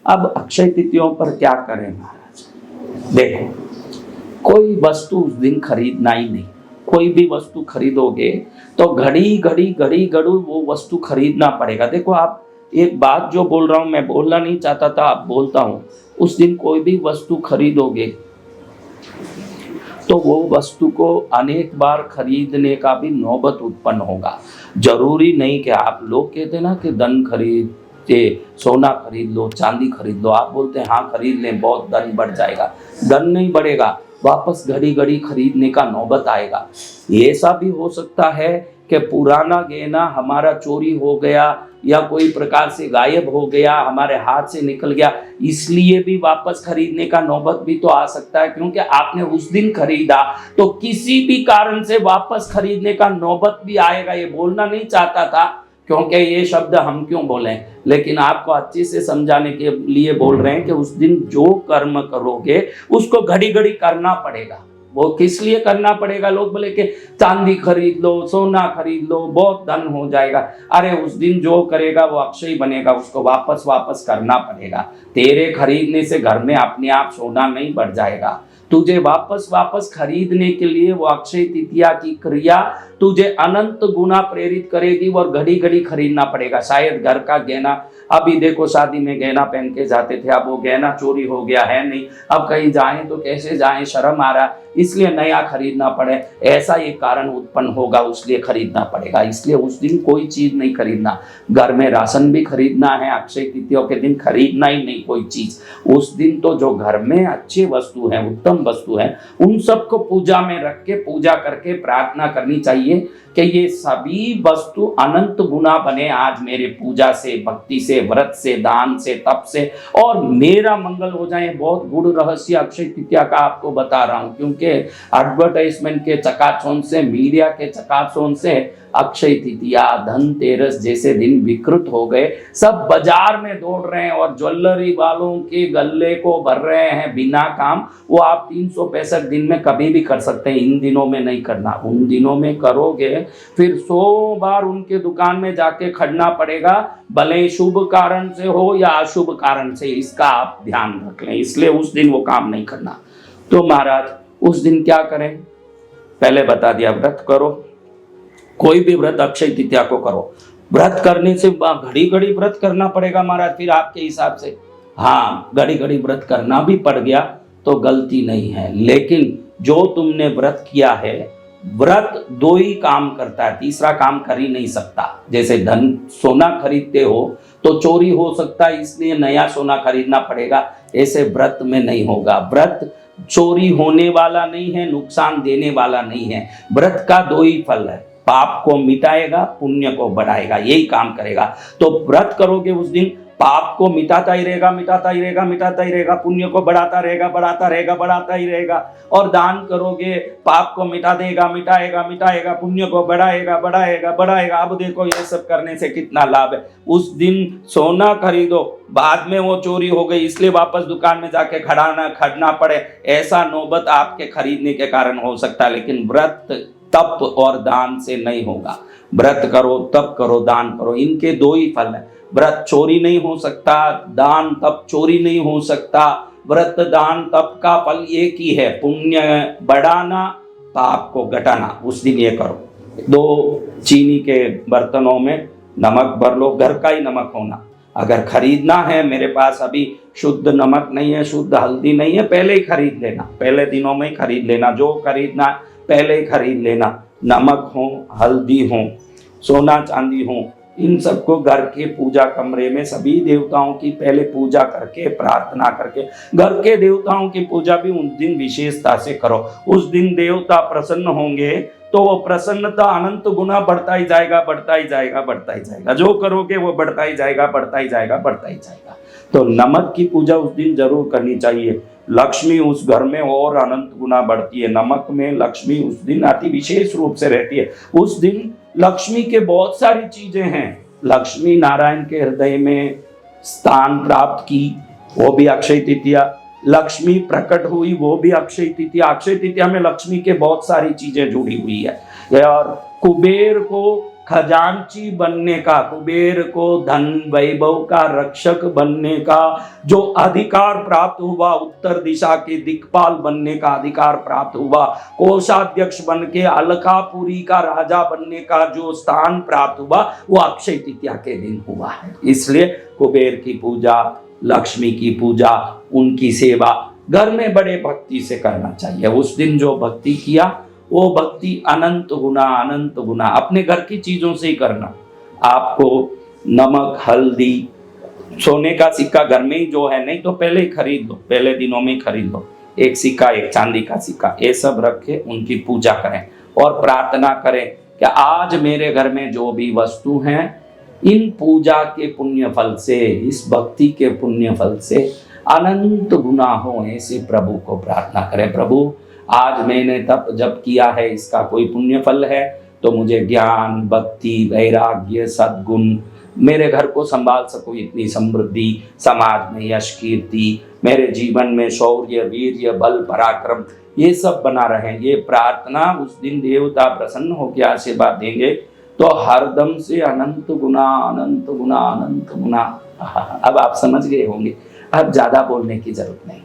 अब अक्षय तृतीयों पर क्या करें महाराज? देखो, कोई वस्तु उस दिन खरीदना ही नहीं। कोई भी वस्तु खरीदोगे तो घड़ी घड़ी वो वस्तु खरीदना पड़ेगा। देखो, आप एक बात जो बोल रहा हूं, मैं बोलना नहीं चाहता था, आप बोलता हूं। उस दिन कोई भी वस्तु खरीदोगे तो वो वस्तु को अनेक बार खरीदने का भी नौबत उत्पन्न होगा। जरूरी नहीं कि आप लोग कहते हैं ना कि धन खरीद सोना खरीद लो, चांदी खरीद लो। आप बोलते हैं हाँ खरीद लें, बहुत धन बढ़ जाएगा। धन नहीं बढ़ेगा, वापस घड़ी घड़ी खरीदने का नौबत आएगा। ऐसा भी हो सकता है कि पुराना गहना हमारा चोरी हो गया या कोई प्रकार से गायब हो गया, हमारे हाथ से निकल गया, इसलिए भी वापस खरीदने का नौबत भी तो आ सकता है। क्योंकि आपने उस दिन खरीदा तो किसी भी कारण से वापस खरीदने का नौबत भी आएगा। ये बोलना नहीं चाहता था, क्योंकि ये शब्द हम क्यों बोलें, लेकिन आपको अच्छे से समझाने के लिए बोल रहे हैं कि उस दिन जो कर्म करोगे उसको घड़ी घड़ी करना पड़ेगा। वो किस लिए करना पड़ेगा? लोग बोले कि चांदी खरीद लो, सोना खरीद लो, बहुत धन हो जाएगा। अरे उस दिन जो करेगा वो अक्षय बनेगा, उसको वापस करना पड़ेगा। तेरे खरीदने से घर में अपने आप सोना नहीं बढ़ जाएगा। तुझे वापस खरीदने के लिए वो अक्षय तृतीया की क्रिया तुझे अनंत गुना प्रेरित करेगी और घड़ी घड़ी खरीदना पड़ेगा। शायद घर का गहना, अभी देखो शादी में गहना पहन के जाते थे, अब वो गहना चोरी हो गया है नहीं, अब कहीं जाएं तो कैसे जाएं, शर्म आ रहा, इसलिए नया खरीदना पड़े, ऐसा एक कारण उत्पन्न होगा, उसलिए खरीदना पड़ेगा। इसलिए उस दिन कोई चीज नहीं खरीदना। घर में राशन भी खरीदना है, अक्षय तृतीया के दिन खरीदना ही नहीं कोई चीज। उस दिन तो जो घर में अच्छे वस्तु है, उत्तम वस्तु है, उन सबको पूजा में रख के पूजा करके प्रार्थना करनी चाहिए कि ये सभी वस्तु अनंत गुना बने आज मेरे पूजा से, भक्ति से, व्रत से, दान से, तप से, और मेरा मंगल हो जाए। बहुत गुड़ रहस्य अक्षय तृतीया का आपको बता रहा हूं, क्योंकि एडवर्टाइजमेंट के चकाचौंध से, मीडिया के चकाचौंध से अक्षय तृतीया, धनतेरस जैसे दिन विकृत हो गए। सब बाजार में दौड़ रहे हैं और ज्वेलरी वालों के गल्ले को भर रहे हैं बिना काम। वो आप 365 दिन में कभी भी कर सकते हैं, इन दिनों में नहीं करना। उन दिनों में करोगे फिर 100 बार उनके दुकान में जाके खड़ना पड़ेगा, भले शुभ कारण से हो या अशुभ कारण से, इसका आप ध्यान रख लें। इसलिए उस दिन वो काम नहीं करना। तो महाराज उस दिन क्या करें? पहले बता दिया, व्रत करो, कोई भी व्रत अक्षय तृतीया को करो। व्रत करने से घड़ी घड़ी व्रत करना पड़ेगा महाराज, फिर आपके हिसाब से। हाँ, घड़ी घड़ी व्रत करना भी पड़ गया तो गलती नहीं है, लेकिन जो तुमने व्रत किया है, व्रत 2 ही काम करता है, तीसरा काम कर ही नहीं सकता। जैसे धन सोना खरीदते हो तो चोरी हो सकता है, इसलिए नया सोना खरीदना पड़ेगा, ऐसे व्रत में नहीं होगा। व्रत चोरी होने वाला नहीं है, नुकसान देने वाला नहीं है। व्रत का 2 ही फल है, पाप को मिटाएगा, पुण्य को बढ़ाएगा, यही काम करेगा। तो व्रत करोगे उस दिन, पाप को मिटाता ही रहेगा, पुण्य को बढ़ाता ही रहेगा। और दान करोगे, पाप को मिटा देगा, मिटाएगा, पुण्य को बढ़ाएगा। अब देखो ये सब करने से कितना लाभ है। उस दिन सोना खरीदो, बाद में वो चोरी हो गई इसलिए वापस दुकान में जाके खड़ना पड़े, ऐसा नौबत आपके खरीदने के कारण हो सकता है। लेकिन व्रत तप और दान से नहीं होगा। व्रत करो, तप करो, दान करो, इनके 2 ही फल है। व्रत चोरी नहीं हो सकता, दान तप चोरी नहीं हो सकता। व्रत दान तप का फल एक ही है, पुण्य बढ़ाना, पाप को घटाना। उस दिन ये करो। 2 चीनी के बर्तनों में नमक भर लो, घर का ही नमक होना। अगर खरीदना है, मेरे पास अभी शुद्ध नमक नहीं है, शुद्ध हल्दी नहीं है, पहले ही खरीद लेना, पहले दिनों में ही खरीद लेना। जो खरीदना पहले ही खरीद लेना। नमक हो, हल्दी हो, सोना चांदी हो, इन सबको घर के पूजा कमरे में सभी देवताओं की पहले पूजा करके, प्रार्थना करके, घर के देवताओं की पूजा भी उस दिन विशेषता से करो। उस दिन देवता प्रसन्न होंगे तो वो प्रसन्नता अनंत गुना बढ़ता ही जाएगा। जो करोगे वो बढ़ता ही जाएगा। तो नमक की पूजा उस दिन जरूर करनी चाहिए। लक्ष्मी उस घर में और अनंत गुना बढ़ती है। नमक में लक्ष्मी उस दिन अति विशेष रूप से रहती है। उस दिन लक्ष्मी के बहुत सारी चीजें हैं। लक्ष्मी नारायण के हृदय में स्थान प्राप्त की, वो भी अक्षय तृतीया। लक्ष्मी प्रकट हुई, वो भी अक्षय तृतीया। अक्षय तृतीया में लक्ष्मी के बहुत सारी चीजें जुड़ी हुई है। और कुबेर को खजांची बनने का, कुबेर को धन वैभव का रक्षक बनने का जो अधिकार प्राप्त हुआ, उत्तर दिशा के दिक्पाल बनने का अधिकार प्राप्त हुआ, कोषाध्यक्ष बन के अलकापुरी का राजा बनने का जो स्थान प्राप्त हुआ, वो अक्षय तृतीया के दिन हुआ है। इसलिए कुबेर की पूजा, लक्ष्मी की पूजा, उनकी सेवा घर में बड़े भक्ति से करना चाहिए। उस दिन जो भक्ति किया वो भक्ति अनंत गुना अपने घर की चीजों से ही करना। आपको नमक, हल्दी, सोने का सिक्का घर में ही जो है, नहीं तो पहले ही खरीद लो, पहले दिनों में ही खरीद लो, एक सिक्का, एक चांदी का सिक्का, ये सब रख के उनकी पूजा करें और प्रार्थना करें कि आज मेरे घर में जो भी वस्तु हैं, इन पूजा के पुण्य फल से, इस भक्ति के पुण्य फल से अनंत गुना हो, ऐसे प्रभु को प्रार्थना करें। प्रभु आज मैंने तप जब किया है, इसका कोई पुण्य फल है तो मुझे ज्ञान, भक्ति, वैराग्य, सद्गुण, मेरे घर को संभाल सको इतनी समृद्धि, समाज में यश, कीर्ति, मेरे जीवन में शौर्य, वीर्य, बल, पराक्रम, ये सब बना रहे। ये प्रार्थना उस दिन देवता प्रसन्न होकर आशीर्वाद देंगे तो हरदम से अनंत गुना अनंत गुना अनंत गुना। अब आप समझ गए होंगे, अब ज्यादा बोलने की जरूरत नहीं।